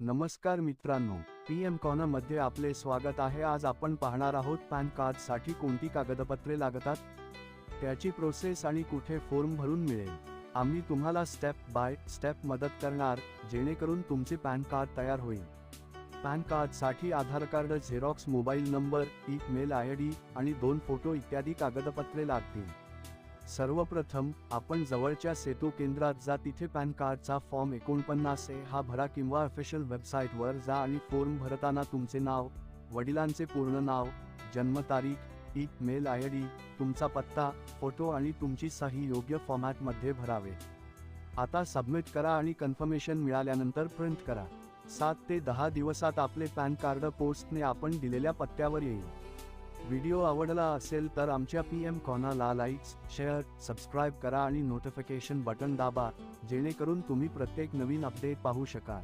नमस्कार मित्रांनो, PM corner मध्ये आपले स्वागत आहे। आज आपण पाहणार आहोत पॅन कार्ड साठी कोणती कागदपत्रे लागतात, त्याची प्रोसेस आणि कुठे फॉर्म भरून मिळेल। आम्ही तुम्हाला स्टेप बाय स्टेप मदत करणार, जेणेकरून तुमचे पॅन कार्ड तयार होईल। पॅन कार्ड साठी Aadhaar card xerox, mobile number, email ID आणि 2 फोटो इत्यादी कागदपत्रे लागतील। सर्वप्रथम आपण जवळच्या सेतू केंद्रात जा, तिथे पॅन कार्डचा फॉर्म 49A हा भरा किंवा ऑफिशियल वेबसाईटवर जा आणि फॉर्म भरताना तुमचे नाव, वडिलांचे पूर्ण नाव, जन्मतारीख, ईमेल आयडी, तुमचा पत्ता, फोटो आणि तुमची सही योग्य फॉर्मॅटमध्ये भरावे। आता सबमिट करा आणि कन्फर्मेशन मिळाल्यानंतर प्रिंट करा। 7 ते 10 दिवसात आपले पॅन कार्ड पोस्टने आपण दिलेल्या पत्त्यावर येईल। व्हिडिओ आवडला असेल तर आमच्या PM कॉर्नरला लाईक, शेअर, सबस्क्राईब करा आणि नोटिफिकेशन बटन दाबा, जेणेकरून तुम्ही प्रत्येक नवीन अपडेट पाहू शकाल।